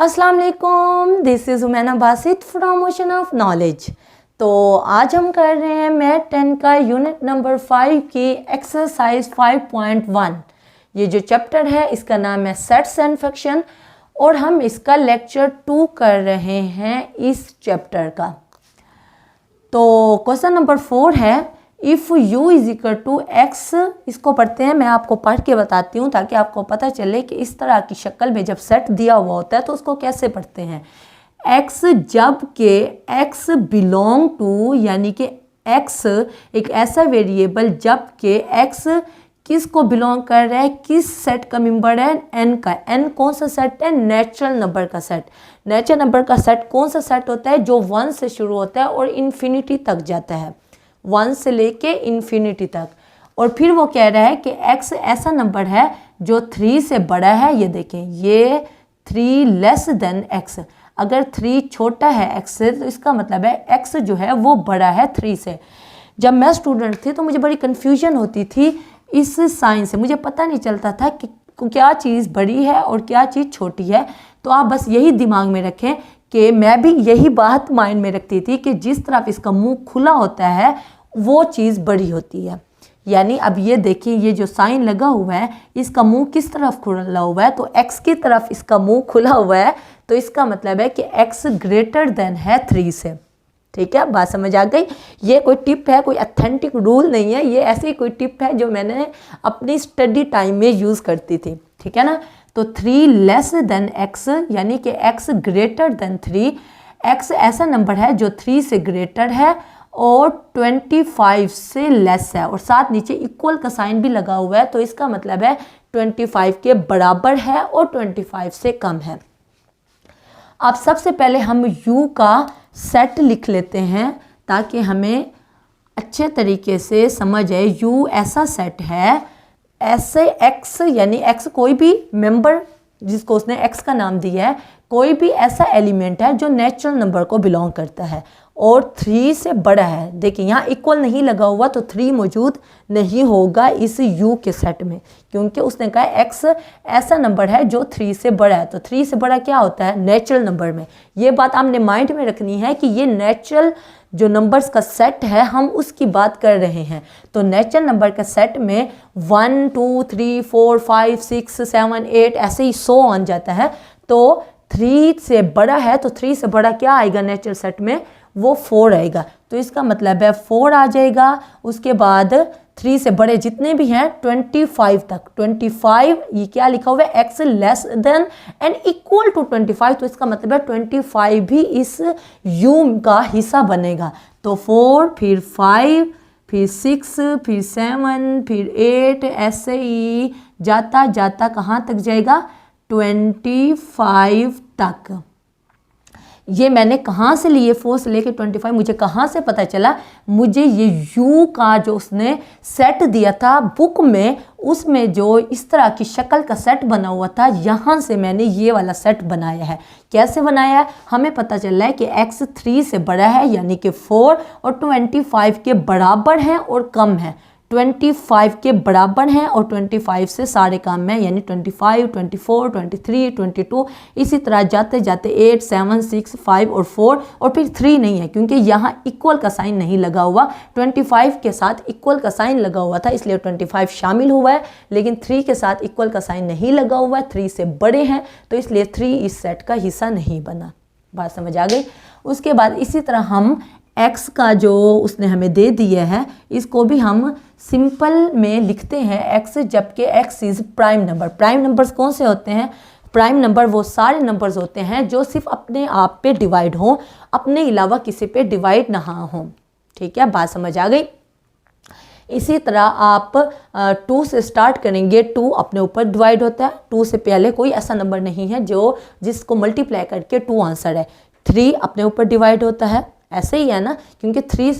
अस्सलाम वालेकुम, this is Umaina Basit from Ocean of Knowledge. तो आज हम कर रहे हैं मैथ 10 का यूनिट नंबर 5 की एक्सरसाइज 5.1। ये जो चैप्टर है इसका नाम है सेट्स एंड फंक्शन और हम इसका लेक्चर 2 कर रहे हैं इस चैप्टर का। तो क्वेश्चन नंबर 4 है if u is equal to X. इसको पढ़ते हैं, मैं आपको पढ़ के बताती हूँ ताकि आपको पता चले कि इस तरह की शक्ल में जब सेट दिया हुआ होता है तो उसको कैसे पढ़ते हैं। x जब के x बिलोंग टू, यानी कि x एक ऐसा वेरिएबल जब के x किसको बिलोंग कर रहा है, किस सेट का मेंबर है, n का। n कौन सा सेट है, नेचुरल नंबर का सेट। नेचुरल नंबर का सेट कौन सा सेट होता है, जो 1 से शुरू होता है और इन्फिनिटी तक जाता है, 1 से लेके इन्फिनिटी तक। और फिर वो कह रहा है कि x ऐसा नंबर है जो 3 से बड़ा है। ये देखें, ये 3 लेस देन x। अगर 3 छोटा है x से तो इसका मतलब है x जो है वो बड़ा है 3 से। जब मैं स्टूडेंट थी तो मुझे बड़ी कन्फ्यूजन होती थी इस साइन से, मुझे पता नहीं चलता था कि क्या चीज़ बड़ी है और क्या चीज़ छोटी है। तो आप बस यही दिमाग में रखें कि मैं भी यही बात माइंड में रखती थी कि जिस तरफ इसका मुंह खुला होता है वो चीज़ बड़ी होती है। यानी अब ये देखिए, ये जो साइन लगा हुआ है इसका मुंह किस तरफ खुला हुआ है, तो x की तरफ इसका मुंह खुला हुआ है, तो इसका मतलब है कि x ग्रेटर देन है 3 से। ठीक है, बात समझ आ गई। ये कोई टिप है, कोई अथेंटिक रूल नहीं है, ये ऐसी कोई टिप है जो मैंने अपनी स्टडी टाइम में यूज़ करती थी। ठीक है ना। तो 3 लेस देन x, यानी कि x ग्रेटर देन 3। x ऐसा नंबर है जो 3 से ग्रेटर है और 25 से लेस है, और साथ नीचे इक्वल का साइन भी लगा हुआ है, तो इसका मतलब है 25 के बराबर है और 25 से कम है। अब सबसे पहले हम u का सेट लिख लेते हैं ताकि हमें अच्छे तरीके से समझ आए। u ऐसा सेट है, ऐसे x यानी x कोई भी मेंबर जिसको उसने x का नाम दिया है, कोई भी ऐसा एलिमेंट है जो नेचुरल नंबर को बिलोंग करता है और 3 से बड़ा है। देखिए यहाँ इक्वल नहीं लगा हुआ तो 3 मौजूद नहीं होगा इस u के सेट में, क्योंकि उसने कहा x ऐसा नंबर है जो 3 से बड़ा है। तो 3 से बड़ा क्या होता है, नेचुरल नंबर में। ये बात आपने माइंड में रखनी है कि ये नेचुरल जो नंबर्स का सेट है हम उसकी बात कर रहे हैं। तो नेचुरल नंबर का सेट में 1 2 3 4 5 6 7 8 ऐसे ही 100 आ जाता है। तो 3 से बड़ा है तो 3 से बड़ा क्या आएगा नेचुरल सेट में, वो 4 आएगा। तो इसका मतलब है 4 आ जाएगा। उसके बाद 3 से बड़े जितने भी हैं 25 तक, 25 ये क्या लिखा हुआ है, x less than and equal to 25। तो इसका मतलब है 25 भी इस u का हिस्सा बनेगा। तो 4 फिर 5 फिर 6 फिर 7 फिर 8 ऐसे ही जाता जाता कहाँ तक जाएगा, 25 तक। ये मैंने कहाँ से लिए, 4 से लेके 25, मुझे कहाँ से पता चला, मुझे ये u का जो उसने सेट दिया था बुक में, उसमें जो इस तरह की शक्ल का सेट बना हुआ था, यहाँ से मैंने ये वाला सेट बनाया है। कैसे बनाया है, हमें पता चल रहा है कि x 3 से बड़ा है यानी कि 4 और 25 के बराबर है और कम है। 25 के बराबर हैं और 25 से सारे कम हैं, यानी 25 24 23 22 इसी तरह जाते जाते 8 7 6 5 और 4 और फिर 3 नहीं है क्योंकि यहाँ इक्वल का साइन नहीं लगा हुआ। 25 के साथ इक्वल का साइन लगा हुआ था इसलिए 25 शामिल हुआ है, लेकिन 3 के साथ इक्वल का साइन नहीं लगा हुआ है, 3 से बड़े हैं तो इसलिए 3 इस सेट का हिस्सा नहीं बना। बात समझ आ गई। उसके बाद इसी तरह हम x का जो उसने हमें दे दिया है इसको भी हम सिंपल में लिखते हैं x, जबकि x is prime number. Prime numbers कौन से होते हैं, प्राइम नंबर वो सारे नंबर्स होते हैं जो सिर्फ अपने आप पे डिवाइड हों, अपने अलावा किसी पे डिवाइड ना हों। ठीक है, बात समझ आ गई। इसी तरह आप 2 से स्टार्ट करेंगे, 2 अपने ऊपर डिवाइड होता है, 2 से पहले कोई ऐसा नंबर नहीं है जो जिसको मल्टीप्लाई करके 2 आंसर है। 3 अपने ऊपर डिवाइड होता है, ऐसे ही है ना, क्योंकि 3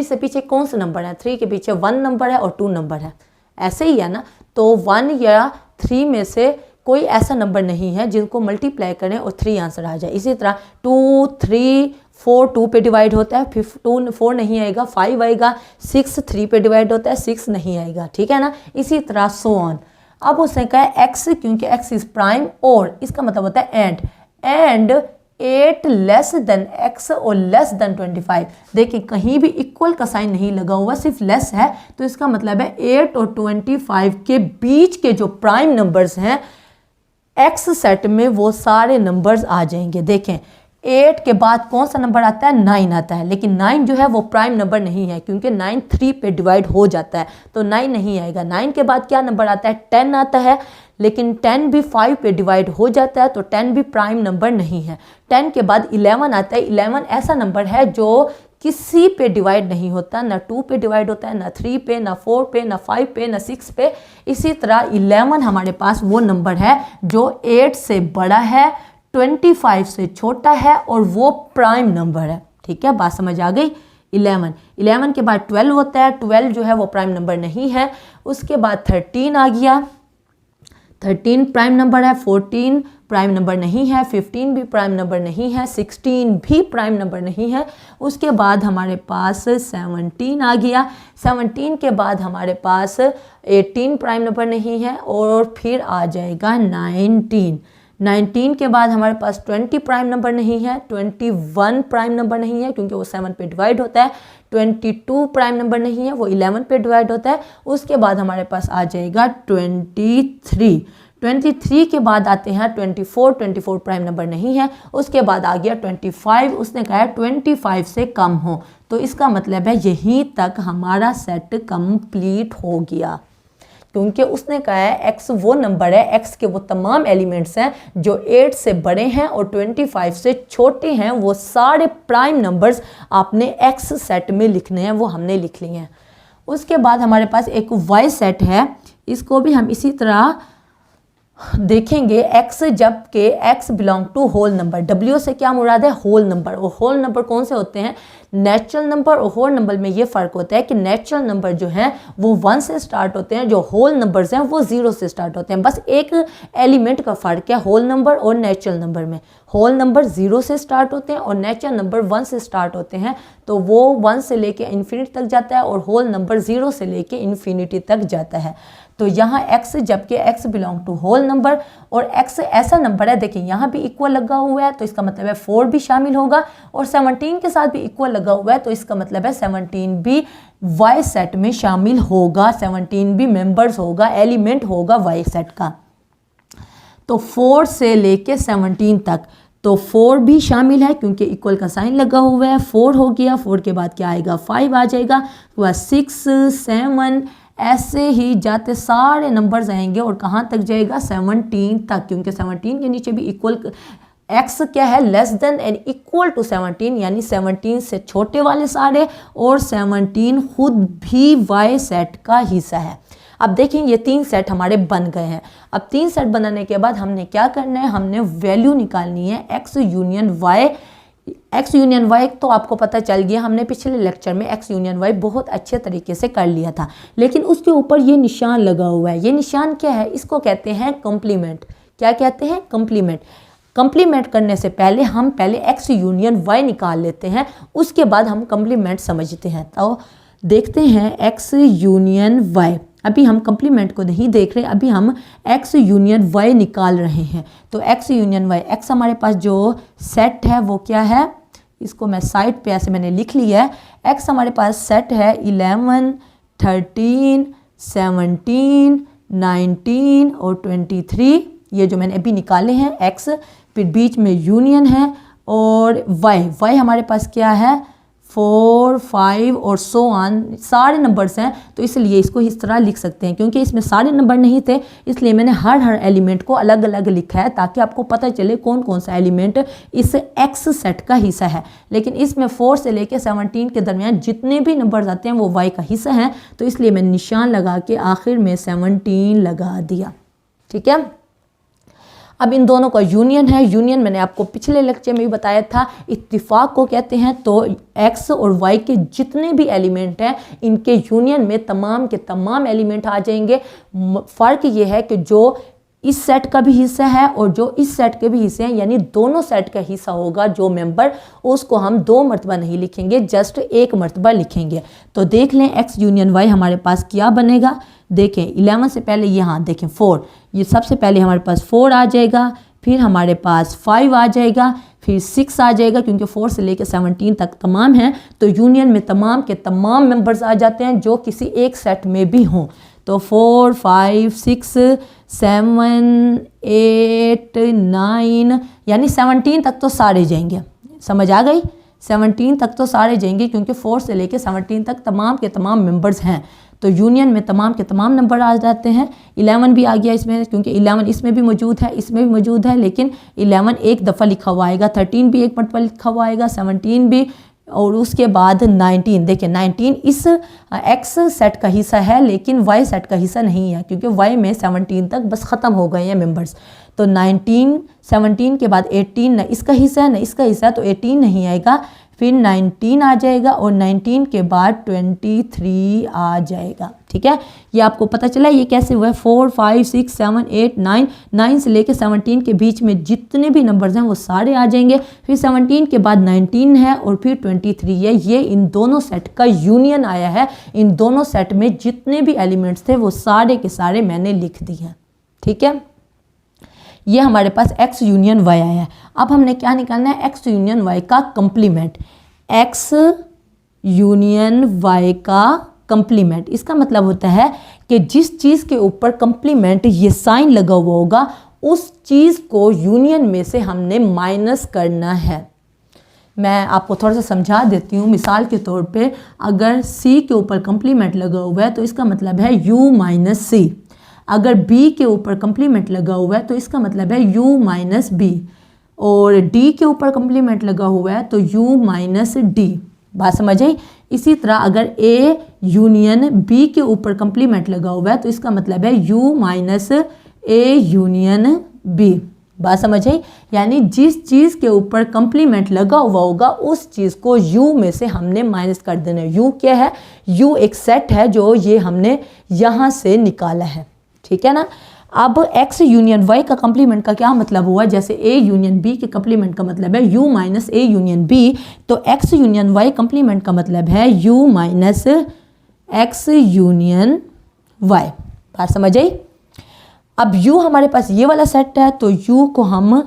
से पीछे कौन सा नंबर है, 3 के पीछे 1 नंबर है और 2 नंबर है, ऐसे ही है ना। तो 1 या 3 में से कोई ऐसा नंबर नहीं है जिनको मल्टीप्लाई करें और 3 आंसर आ जाए। इसी तरह 2 3 4 2 पे डिवाइड होता है, फिर 2 4 नहीं आएगा, 5 आएगा। 6 3 पे डिवाइड होता है, 6 नहीं आएगा। ठीक है ना। इसी तरह सो ऑन। अब उसने कहा एक्स, क्योंकि एक्स इज प्राइम, और इसका मतलब होता है एंड 8 लेस देन एक्स और लेस देन 25। देखिए कहीं भी इक्वल का साइन नहीं लगा हुआ, सिर्फ लेस है, तो इसका मतलब है 8 और 25 के बीच के जो प्राइम नंबर्स हैं एक्स सेट में वो सारे नंबर्स आ जाएंगे। देखें 8 के बाद कौन सा नंबर आता है, 9 आता है, लेकिन 9 जो है वो प्राइम नंबर नहीं है क्योंकि 9 3 पे डिवाइड हो जाता है, तो 9 नहीं आएगा। 9 के बाद क्या नंबर आता है, 10 आता है, लेकिन 10 भी 5 पे डिवाइड हो जाता है, तो 10 भी प्राइम नंबर नहीं है। 10 के बाद 11 आता है। 11 ऐसा नंबर है जो किसी पे डिवाइड नहीं होता, ना 2 पे डिवाइड होता है, ना 3 पे, ना 4 पे, ना 5 पे, ना 6 पे। इसी तरह 11 हमारे पास वो नंबर है जो 8 से बड़ा है, 25 से छोटा है और वो प्राइम नंबर है। ठीक है, बात समझ आ गई। 11 के बाद 12 होता है। 12 जो है वो प्राइम नंबर नहीं है। उसके बाद 13 आ गया, 13 प्राइम नंबर है। 14 प्राइम नंबर नहीं है। 15 भी प्राइम नंबर नहीं है। 16 भी प्राइम नंबर नहीं है। उसके बाद हमारे पास 17 आ गया। 17 के बाद हमारे पास 18 प्राइम नंबर नहीं है, और फिर आ जाएगा 19 के बाद हमारे पास 20 प्राइम नंबर नहीं है। 21 प्राइम नंबर नहीं है क्योंकि वो 7 पे डिवाइड होता है। 22 प्राइम नंबर नहीं है, वो 11 पे डिवाइड होता है। उसके बाद हमारे पास आ जाएगा 23 के बाद आते हैं 24 प्राइम नंबर नहीं है। उसके बाद आ गया 25, उसने कहा है 25 से कम हो, तो इसका मतलब है यहीं तक हमारा सेट कंप्लीट हो गया, क्योंकि उसने कहा है एक्स वो नंबर है, एक्स के वो तमाम एलिमेंट्स हैं जो 8 से बड़े हैं और 25 से छोटे हैं। वो सारे प्राइम नंबर्स आपने एक्स सेट में लिखने हैं, वो हमने लिख लिए हैं। उसके बाद हमारे पास एक वाई सेट है, इसको भी हम इसी तरह देखेंगे। एक्स जबकि X belong to whole number, W से क्या मुराद है, होल नंबर। और होल नंबर कौन से होते हैं, नेचुरल नंबर और होल नंबर में ये फ़र्क होता है कि नेचुरल नंबर जो हैं वो 1 से स्टार्ट होते हैं, जो होल नंबर्स हैं वो 0 से स्टार्ट होते हैं। बस एक एलिमेंट का फ़र्क है होल नंबर और नेचुरल नंबर में। होल नंबर 0 से स्टार्ट होते हैं और नेचुरल नंबर 1 से स्टार्ट होते हैं, तो वो 1 से लेके इन्फिनिटी तक जाता है और होल नंबर 0 से लेके इन्फिनिटी तक जाता है। तो यहाँ x जबकि x belong to whole number, और x ऐसा नंबर है, देखिए यहाँ भी इक्वल लगा हुआ है तो इसका मतलब है 4 भी शामिल होगा, और 17 के साथ भी इक्वल लगा हुआ है तो इसका मतलब है 17 भी y सेट में शामिल होगा, 17 भी मेंबर्स होगा, एलिमेंट होगा y सेट का। तो 4 से लेके 17 तक तो 4 भी शामिल है क्योंकि इक्वल का साइन लगा हुआ है। 4 हो गया, 4 के बाद क्या आएगा, 5 आ जाएगा, उसके बाद 6 7 ऐसे ही जाते सारे नंबर्स आएंगे और कहाँ तक जाएगा, 17 तक, क्योंकि 17 के नीचे भी इक्वल x क्या है, less than and equal to 17, यानी 17 से छोटे वाले सारे, और 17 खुद भी y सेट का हिस्सा है। अब देखें ये 3 सेट हमारे बन गए हैं। अब 3 सेट बनाने के बाद हमने क्या करना है, हमने वैल्यू निकालनी है x union y। x union y तो आपको पता चल गया, हमने पिछले लेक्चर में x यूनियन y बहुत अच्छे तरीके से कर लिया था, लेकिन उसके ऊपर ये निशान लगा हुआ है। ये निशान क्या है, इसको कहते हैं कॉम्प्लीमेंट। क्या कहते हैं, कॉम्प्लीमेंट। कॉम्प्लीमेंट करने से पहले हम पहले x यूनियन y निकाल लेते हैं, उसके बाद हम कॉम्प्लीमेंट समझते हैं। तो देखते हैं x यूनियन y। अभी हम कॉम्प्लीमेंट को नहीं देख रहे, अभी हम x यूनियन y निकाल रहे हैं। तो x यूनियन y, x हमारे पास जो सेट है वो क्या है, इसको मैं साइड पे ऐसे मैंने लिख लिया है। x हमारे पास सेट है 11 13 17 19 और 23, ये जो मैंने अभी निकाले हैं x, फिर बीच में यूनियन है, और y हमारे पास क्या है 4 5 और सो ऑन, सारे नंबर्स हैं, तो इसलिए इसको इस तरह लिख सकते हैं। क्योंकि इसमें सारे नंबर नहीं थे इसलिए मैंने हर एलिमेंट को अलग अलग लिखा है, ताकि आपको पता चले कौन कौन सा एलिमेंट इस x सेट का हिस्सा है। लेकिन इसमें 4 से लेके 17 के दरमियान जितने भी नंबर्स आते हैं वो y का हिस्सा हैं, तो इसलिए मैंने निशान लगा के आखिर में 17 लगा दिया। ठीक है, अब इन दोनों का यूनियन है। यूनियन मैंने आपको पिछले लेक्चर में भी बताया था, इत्तिफाक को कहते हैं। तो x और y के जितने भी एलिमेंट हैं इनके यूनियन में तमाम के तमाम एलिमेंट आ जाएंगे। फ़र्क ये है कि जो इस सेट का भी हिस्सा है और जो इस सेट के भी हिस्से हैं, यानी दोनों सेट का हिस्सा होगा जो मेंबर, उसको हम 2 मरतबा नहीं लिखेंगे, जस्ट 1 मरतबा लिखेंगे। तो देख लें x यूनियन y हमारे पास क्या बनेगा। देखें 11 से पहले यहाँ देखें 4, ये सबसे पहले हमारे पास 4 आ जाएगा, फिर हमारे पास 5 आ जाएगा, फिर 6 आ जाएगा, क्योंकि 4 से लेकर 17 तक तमाम हैं, तो यूनियन में तमाम के तमाम मेंबर्स आ जाते हैं जो किसी एक सेट में भी हों। तो 4, 5, 6, 7, 8, 9 यानी 17 तक तो सारे जाएंगे। समझ आ गई? 17 तक तो सारे जाएंगे, क्योंकि 4 से लेकर 17 तक तमाम के तमाम मेंबर्स हैं, तो यूनियन में तमाम के तमाम नंबर आ जाते हैं। 11 भी आ गया इसमें, क्योंकि 11 इसमें भी मौजूद है, इसमें भी मौजूद है, लेकिन 11 एक दफ़ा लिखा हुआ आएगा, 13 भी एक मरतबा लिखा हुआ आएगा, 17 भी, और उसके बाद 19। देखिए 19 इस एक्स सेट का हिस्सा है, लेकिन वाई सेट का हिस्सा नहीं है, क्योंकि वाई में 17 तक बस ख़त्म हो गए हैं मेंबर्स। तो 19, 17 के बाद 18 न इसका हिस्सा है न इसका हिस्सा, तो 18 नहीं आएगा, फिर 19 आ जाएगा, और 19 के बाद 23 आ जाएगा। ठीक है, ये आपको पता चला ये कैसे हुआ है। 4, 5, 6, 7, 8, 9, 9 से लेकर 17 के बीच में जितने भी नंबर्स हैं वो सारे आ जाएंगे, फिर 17 के बाद 19 है, और फिर 23 है। ये इन दोनों सेट का यूनियन आया है, इन दोनों सेट में जितने भी एलिमेंट्स थे वो सारे के सारे मैंने लिख दिए हैं। ठीक है, ये हमारे पास x यूनियन y आया है। अब हमने क्या निकालना है? x यूनियन y का कंप्लीमेंट। x यूनियन y का कंप्लीमेंट, इसका मतलब होता है कि जिस चीज़ के ऊपर कंप्लीमेंट ये साइन लगा हुआ होगा उस चीज़ को यूनियन में से हमने माइनस करना है। मैं आपको थोड़ा सा समझा देती हूँ। मिसाल के तौर पे अगर c के ऊपर कंप्लीमेंट लगा हुआ है तो इसका मतलब है u माइनस c। अगर b के ऊपर कंप्लीमेंट लगा हुआ है तो इसका मतलब है u माइनस b, और d के ऊपर कंप्लीमेंट लगा हुआ है तो u माइनस d। बात समझ आई? इसी तरह अगर a यूनियन b के ऊपर कंप्लीमेंट लगा हुआ है तो इसका मतलब है u minus a union b। बात समझ आई? यानी जिस चीज़ के ऊपर कंप्लीमेंट लगा हुआ होगा उस चीज़ को u में से हमने माइनस कर देना है। u क्या है? u एक सेट है जो ये हमने यहाँ से निकाला है। ठीक है ना। अब x यूनियन y का कंप्लीमेंट का क्या मतलब हुआ? जैसे a यूनियन b के कंप्लीमेंट का मतलब है u minus a union b, तो x यूनियन y कंप्लीमेंट का मतलब है u minus x union y। बात समझ आई? अब u हमारे पास ये वाला सेट है तो u को हम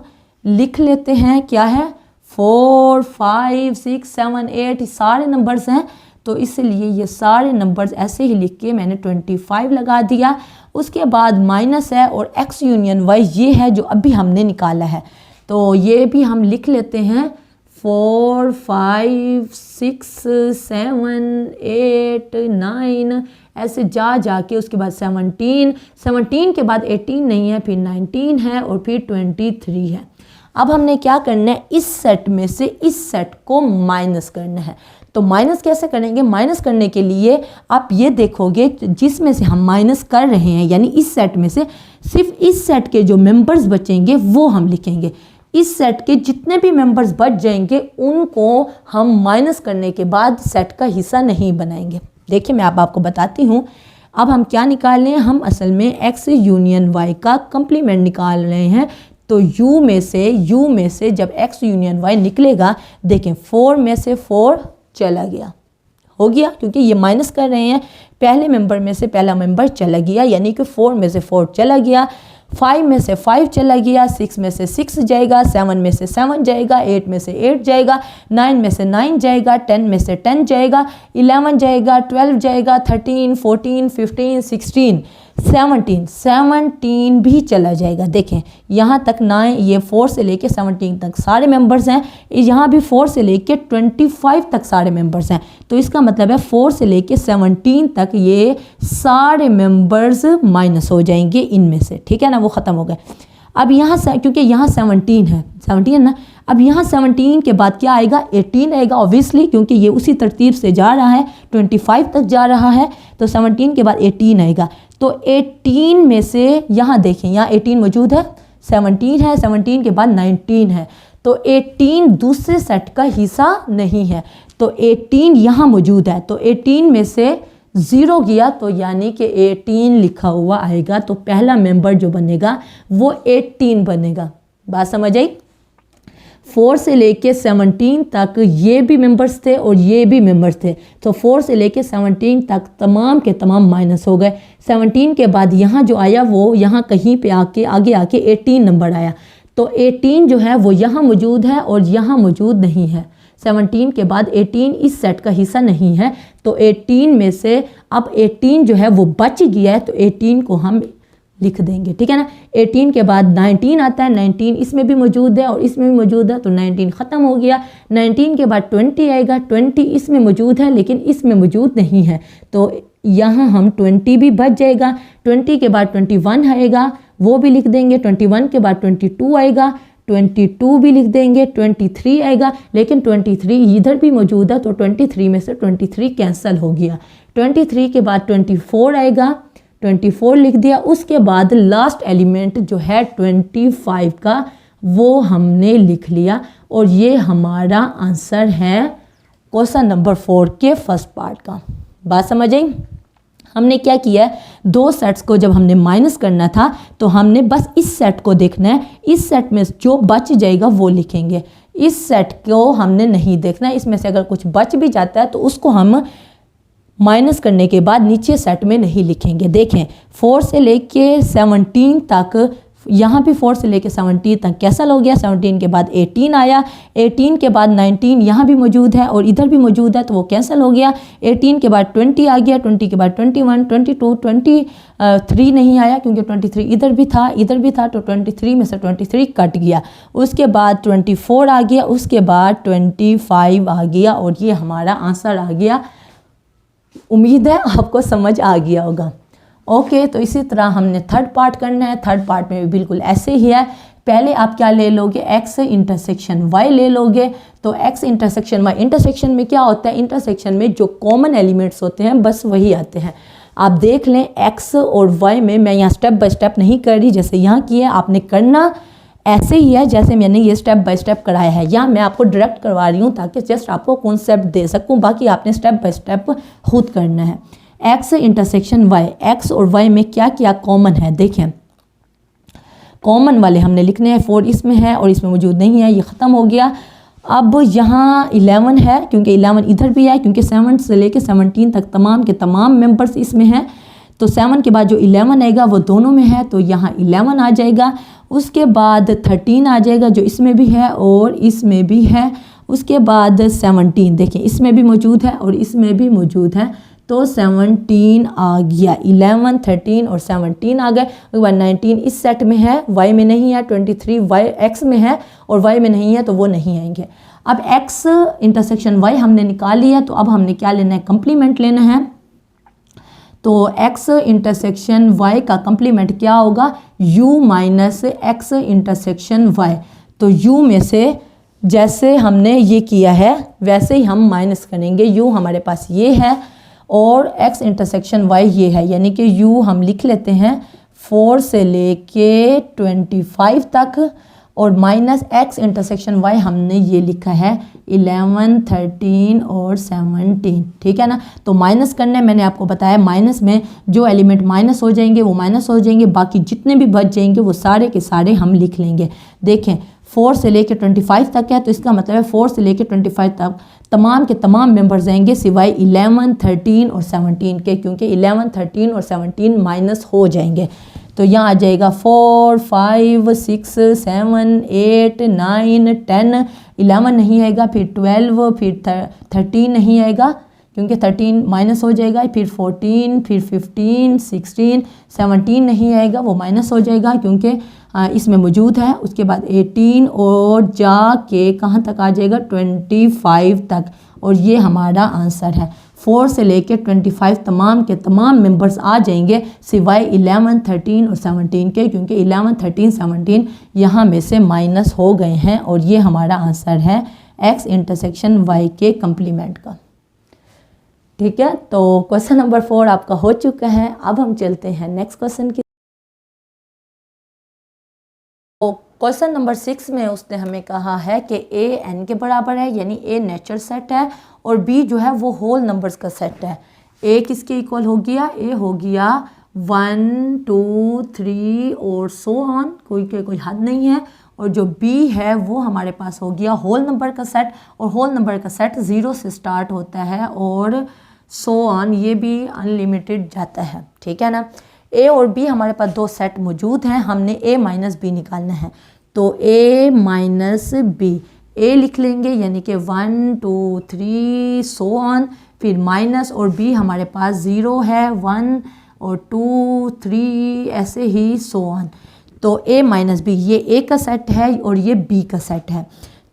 लिख लेते हैं, क्या है? 4, 5, 6, 7, 8 सारे नंबर्स हैं, तो इसलिए ये सारे नंबर्स ऐसे ही लिख के मैंने 25 लगा दिया। उसके बाद माइनस है और x यूनियन y ये है जो अभी हमने निकाला है, तो ये भी हम लिख लेते हैं 4, 5, 6, 7, 8, 9 ऐसे जा के उसके बाद 17 के बाद 18 नहीं है, फिर 19 है और फिर 23 है। अब हमने क्या करना है? इस सेट में से इस सेट को माइनस करना है। तो माइनस कैसे करेंगे? माइनस करने के लिए आप ये देखोगे जिसमें से हम माइनस कर रहे हैं, यानी इस सेट में से सिर्फ इस सेट के जो मेंबर्स बचेंगे वो हम लिखेंगे। इस सेट के जितने भी मेंबर्स बच जाएंगे उनको हम माइनस करने के बाद सेट का हिस्सा नहीं बनाएंगे। देखिए मैं आपको बताती हूँ। अब हम क्या निकाल रहे हैं? हम असल में x यूनियन y का कंप्लीमेंट निकाल रहे हैं। तो u में से जब x यूनियन y निकलेगा, देखें 4 में से 4 चला गया, हो गया, क्योंकि ये माइनस कर रहे हैं, पहले मेंबर में से पहला मेंबर चला गया, यानी कि 4 में से 4 चला गया, 5 में से 5 चला गया, 6 में से 6 जाएगा, 7 में से 7 जाएगा, 8 में से 8 जाएगा, 9 में से 9 जाएगा, 10 में से 10 जाएगा, 11 जाएगा, 12 जाएगा, 13, 14, 15, 16, 17 भी चला जाएगा। देखें यहाँ तक 9, ये 4 से लेके 17 तक सारे मेंबर्स हैं, यहाँ भी 4 से लेके 25 तक सारे मेंबर्स हैं, तो इसका मतलब है 4 से लेके 17 तक ये सारे मेंबर्स माइनस हो जाएंगे इनमें से। ठीक है ना, वो ख़त्म हो गए। अब यहाँ से क्योंकि यहाँ 17 है ना, अब यहाँ 17 के बाद क्या आएगा? 18 आएगा ऑब्वियसली, क्योंकि ये उसी तरतीब से जा रहा है, 25 तक जा रहा है, तो 17 के बाद 18 आएगा। तो 18 में से यहाँ देखें, यहाँ 18 मौजूद है, 17 है, 17 के बाद 19 है, तो 18 दूसरे सेट का हिस्सा नहीं है, तो 18 यहाँ मौजूद है, तो 18 में से 0 गया तो यानी कि 18 लिखा हुआ आएगा, तो पहला मेंबर जो बनेगा वो 18 बनेगा। बात समझ आई? 4 से लेके 17 तक ये भी मेंबर्स थे और ये भी मेंबर्स थे, तो 4 से लेके 17 तक तमाम के तमाम माइनस हो गए। 17 के बाद यहाँ जो आया वो यहाँ कहीं पे आके आगे आके 18 नंबर आया, तो 18 जो है वो यहाँ मौजूद है और यहाँ मौजूद नहीं है। 17 के बाद 18 इस सेट का हिस्सा नहीं है, तो 18 में से अब 18 जो है वो बच गया है, तो 18 को हम लिख देंगे, ठीक है ना। 18 के बाद 19 आता है, 19 इसमें भी मौजूद है और इसमें भी मौजूद है, तो 19 ख़त्म हो गया। 19 के बाद 20 आएगा, 20 इसमें मौजूद है लेकिन इसमें मौजूद नहीं है, तो यहाँ हम 20 भी बच जाएगा। 20 के बाद 21 आएगा, वो भी लिख देंगे। 21 के बाद 22 आएगा, 22 भी लिख देंगे। 23 आएगा, लेकिन 23 इधर भी मौजूद है, तो 23 में से 23 कैंसिल हो गया। 23 के बाद 24 आएगा, 24 लिख दिया। उसके बाद लास्ट एलिमेंट जो है 25 का वो हमने लिख लिया, और ये हमारा आंसर है क्वेश्चन नंबर 4 के फर्स्ट पार्ट का। बात समझ आई? हमने क्या किया है, 2 सेट्स को जब हमने माइनस करना था तो हमने बस इस सेट को देखना है, इस सेट में जो बच जाएगा वो लिखेंगे। इस सेट को हमने नहीं देखना है, इसमें से अगर कुछ बच भी जाता है तो उसको हम माइनस करने के बाद नीचे सेट में नहीं लिखेंगे। देखें 4 से लेके 17 तक, यहाँ भी 4 से लेके 17 तक कैंसल हो गया। 17 के बाद 18 आया, 18 के बाद 19 यहाँ भी मौजूद है और इधर भी मौजूद है, तो वो कैंसिल हो गया। 18 के बाद 20 आ गया, 20 के बाद 21, 22, 23 नहीं आया क्योंकि 23 इधर भी था इधर भी था, तो 23 में से 23 कट गया। उसके बाद 24 आ गया, उसके बाद 25 आ गया, और ये हमारा आंसर आ गया। उम्मीद है आपको समझ आ गया होगा। ओके, तो इसी तरह हमने थर्ड पार्ट करना है। थर्ड पार्ट में भी बिल्कुल ऐसे ही है। पहले आप क्या ले लोगे, एक्स इंटरसेक्शन वाई ले लोगे। तो एक्स इंटरसेक्शन वाई, इंटरसेक्शन में क्या होता है, इंटरसेक्शन में जो कॉमन एलिमेंट्स होते हैं बस वही आते हैं। आप देख लें एक्स और वाई में, मैं यहाँ स्टेप बाय स्टेप नहीं कर रही जैसे यहाँ की है, आपने करना ऐसे ही है जैसे मैंने ये स्टेप बाय स्टेप कराया है, या मैं आपको डायरेक्ट करवा रही हूँ ताकि जस्ट आपको कॉन्सेप्ट दे सकूँ, बाकी आपने स्टेप बाय स्टेप खुद करना है। एक्स इंटरसेक्शन वाई, एक्स और वाई में क्या क्या कॉमन है देखें। कॉमन वाले हमने लिखने हैं, 4 इसमें है और इसमें मौजूद नहीं है, ये ख़त्म हो गया। अब यहाँ 11 है क्योंकि 11 इधर भी है, क्योंकि 7 से लेके 17 तक तमाम के तमाम मेंबर्स इसमें हैं, तो 7 के बाद जो 11 आएगा वो दोनों में है, तो यहाँ 11 आ जाएगा। उसके बाद 13 आ जाएगा जो इसमें भी है और इसमें भी है। उसके बाद 17 देखिए इसमें भी मौजूद है और इसमें भी मौजूद है, तो 17 आ गया। 11, 13 और 17 आ गए। उसके बाद 19 इस सेट में है, वाई में नहीं है। 23 वाई एक्स में है और वाई में नहीं है, तो वो नहीं आएंगे। अब एक्स इंटरसेक्शन वाई हमने निकाल लिया, तो अब हमने क्या लेना है, कंप्लीमेंट लेना है। तो एक्स इंटरसेक्शन वाई का कंप्लीमेंट क्या होगा, u minus X intersection Y. तो u में से जैसे हमने ये किया है वैसे ही हम माइनस करेंगे। u हमारे पास ये है और x इंटरसेक्शन y ये है, यानी कि u हम लिख लेते हैं 4 से लेके 25 तक, और माइनस x इंटरसेक्शन y हमने ये लिखा है 11, 13 और 17, ठीक है ना। तो माइनस करना है, मैंने आपको बताया माइनस में जो एलिमेंट माइनस हो जाएंगे वो माइनस हो जाएंगे, बाकी जितने भी बच जाएंगे वो सारे के सारे हम लिख लेंगे। देखें 4 से लेके 25 तक है, तो इसका मतलब है 4 से लेके 25 तक तमाम के तमाम मेंबर्स आएंगे सिवाय 11, 13 और 17 के, क्योंकि 11, 13 और 17 माइनस हो जाएंगे। तो यहाँ आ जाएगा 4, 5, 6, 7, 8, 9, 10, 11 नहीं आएगा, फिर 12, फिर 13 नहीं आएगा क्योंकि 13 माइनस हो जाएगा, फिर 14, फिर 15, 16, 17 नहीं आएगा, वो माइनस हो जाएगा क्योंकि इसमें मौजूद है। उसके बाद 18 और जाके कहाँ तक आ जाएगा, 25 तक, और ये हमारा आंसर है। 4 से लेकर 25 तमाम के तमाम मेंबर्स आ जाएंगे सिवाय 11, 13 और 17 के, क्योंकि 11, 13, 17 यहाँ में से माइनस हो गए हैं, और ये हमारा आंसर है एक्स इंटरसेक्शन वाई के कंप्लीमेंट का। ठीक है, तो क्वेश्चन नंबर 4 आपका हो चुका है। अब हम चलते हैं नेक्स्ट क्वेश्चन की। तो क्वेश्चन नंबर 6 में उसने हमें कहा है कि ए एन के बराबर है, यानी ए नेचुरल सेट है और बी जो है वो होल नंबर्स का सेट है। ए किसके इक्वल हो गया, ए हो गया 1, 2, 3 और सो ऑन, कोई हद नहीं है, और जो बी है वो हमारे पास हो गया होल नंबर का सेट, और होल नंबर का सेट 0 से स्टार्ट होता है और सो ऑन, ये भी अनलिमिटेड जाता है, ठीक है ना। ए और बी हमारे पास दो सेट मौजूद हैं, हमने ए माइनस बी निकालना है, तो ए माइनस बी, ए लिख लेंगे यानी कि 1 2 3 सो ऑन, फिर माइनस और बी हमारे पास 0 है, 1 और 2 3 ऐसे ही सो ऑन। तो ए माइनस बी ये ए का सेट है और ये बी का सेट है।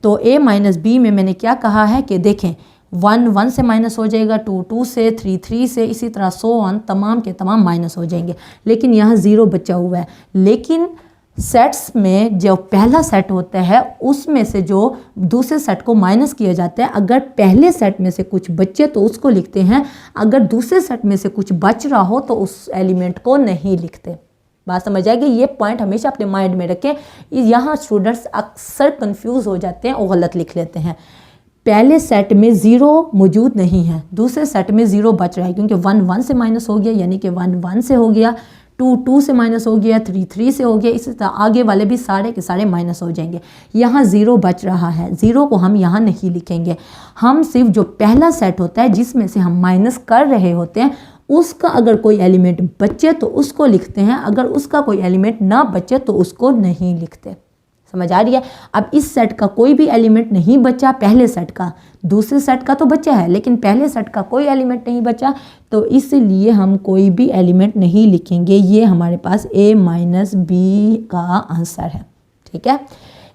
तो ए माइनस बी में मैंने क्या कहा है कि देखें 1 1 से माइनस हो जाएगा, 2 2 से, 3 3 से, इसी तरह सो ऑन तमाम के तमाम माइनस हो जाएंगे, लेकिन यहाँ 0 बचा हुआ है। लेकिन सेट्स में जो पहला सेट होता है उसमें से जो दूसरे सेट को माइनस किया जाता है, अगर पहले सेट में से कुछ बचे तो उसको लिखते हैं, अगर दूसरे सेट में से कुछ बच रहा हो तो उस एलिमेंट को नहीं लिखते। बात समझ आएगी, ये पॉइंट हमेशा अपने माइंड में रखें। यहाँ स्टूडेंट्स अक्सर कंफ्यूज हो जाते हैं और गलत लिख लेते हैं। पहले सेट में 0 मौजूद नहीं है, दूसरे सेट में 0 बच रहा है, क्योंकि 1 1 से माइनस हो गया यानी कि 1 1 से हो गया, 2 2 से माइनस हो गया, 3 3 से हो गया, इसी तरह आगे वाले भी सारे के सारे माइनस हो जाएंगे। यहाँ 0 बच रहा है, 0 को हम यहाँ नहीं लिखेंगे, हम सिर्फ जो पहला सेट होता है जिसमें से हम माइनस कर रहे होते हैं उसका अगर कोई एलिमेंट बचे तो उसको लिखते हैं, अगर उसका कोई एलिमेंट ना बचे तो उसको नहीं लिखते। समझ आ रही है। अब इस सेट का कोई भी एलिमेंट नहीं बचा, पहले सेट का, दूसरे सेट का तो बचा है लेकिन पहले सेट का कोई एलिमेंट नहीं बचा, तो इसलिए हम कोई भी एलिमेंट नहीं लिखेंगे। ये हमारे पास a माइनस बी का आंसर है, ठीक है।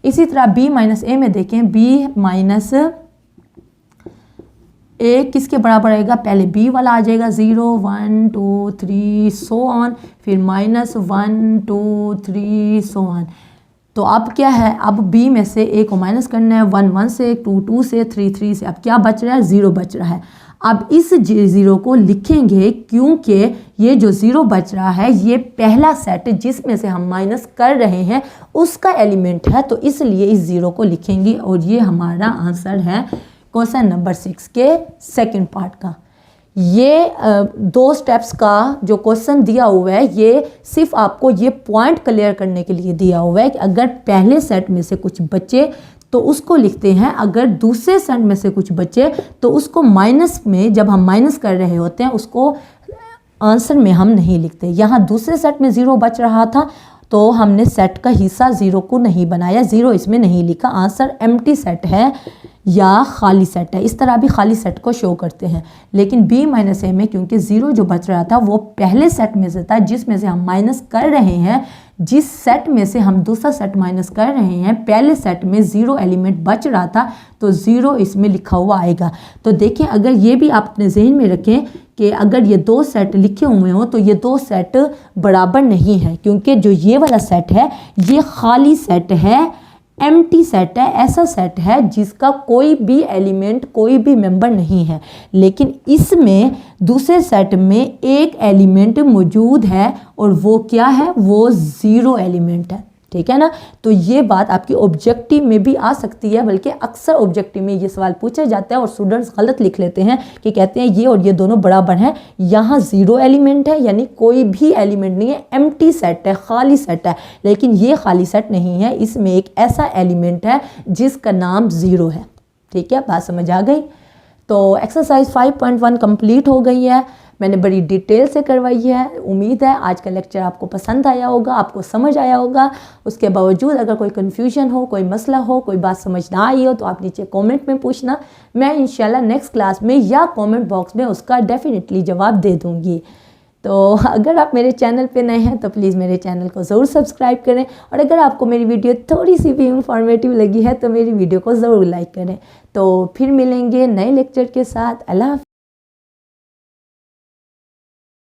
इसी तरह b माइनस ए में देखें, b माइनस ए किसके बराबर आएगा, पहले बी वाला आ जाएगा 0 1 2 3 सो ऑन, फिर माइनस 1 2 3 सो ऑन। तो अब क्या है, अब b में से a को माइनस करना है, 1 1 से, 2 2 से, 3 3 से, अब क्या बच रहा है, 0 बच रहा है। अब इस 0 को लिखेंगे क्योंकि ये जो 0 बच रहा है ये पहला सेट जिसमें से हम माइनस कर रहे हैं उसका एलिमेंट है, तो इसलिए इस 0 को लिखेंगे और ये हमारा आंसर है क्वेश्चन नंबर 6 के सेकंड पार्ट का। ये 2 स्टेप्स का जो क्वेश्चन दिया हुआ है ये सिर्फ आपको ये पॉइंट क्लियर करने के लिए दिया हुआ है कि अगर पहले सेट में से कुछ बचे तो उसको लिखते हैं, अगर दूसरे सेट में से कुछ बचे तो उसको माइनस में, जब हम माइनस कर रहे होते हैं उसको आंसर में हम नहीं लिखते। यहाँ दूसरे सेट में 0 बच रहा था तो हमने सेट का हिस्सा 0 को नहीं बनाया, 0 इसमें नहीं लिखा, आंसर एम्प्टी सेट है या खाली सेट है, इस तरह भी खाली सेट को शो करते हैं। लेकिन b माइनस ए में क्योंकि 0 जो बच रहा था वो पहले सेट में से था जिसमें से हम माइनस कर रहे हैं, जिस सेट में से हम दूसरा सेट माइनस कर रहे हैं पहले सेट में 0 एलिमेंट बच रहा था तो 0 इसमें लिखा हुआ आएगा। तो देखें, अगर ये भी आप अपने जहन में रखें कि अगर ये 2 सेट लिखे हुए हों तो ये 2 सेट बराबर नहीं है, क्योंकि जो ये वाला सेट है ये खाली सेट है, एम्प्टी सेट है, ऐसा सेट है जिसका कोई भी एलिमेंट, कोई भी मेंबर नहीं है। लेकिन इसमें दूसरे सेट में एक एलिमेंट मौजूद है और वो क्या है, वो 0 एलिमेंट है, ठीक है ना। तो ये बात आपकी ऑब्जेक्टिव में भी आ सकती है, बल्कि अक्सर ऑब्जेक्टिव में ये सवाल पूछा जाता है और स्टूडेंट्स गलत लिख लेते हैं कि कहते हैं ये और ये दोनों बराबर हैं। यहाँ 0 एलिमेंट है यानी कोई भी एलिमेंट नहीं है, एम्प्टी सेट है, खाली सेट है, लेकिन ये खाली सेट नहीं है, इसमें एक ऐसा एलिमेंट है जिसका नाम 0 है, ठीक है। बात समझ आ गई। तो एक्सरसाइज 5.1 कंप्लीट हो गई है, मैंने बड़ी डिटेल से करवाई है। उम्मीद है आज का लेक्चर आपको पसंद आया होगा, आपको समझ आया होगा। उसके बावजूद अगर कोई कन्फ्यूजन हो, कोई मसला हो, कोई बात समझ ना आई हो तो आप नीचे कमेंट में पूछना, मैं इंशाल्लाह नेक्स्ट क्लास में या कमेंट बॉक्स में उसका डेफिनेटली जवाब दे दूँगी। तो अगर आप मेरे चैनल पे नए हैं तो प्लीज़ मेरे चैनल को ज़रूर सब्सक्राइब करें, और अगर आपको मेरी वीडियो थोड़ी सी भी इंफॉर्मेटिव लगी है तो मेरी वीडियो को ज़रूर लाइक करें। तो फिर मिलेंगे नए लेक्चर के साथ। अल्लाह हाफ़िज़।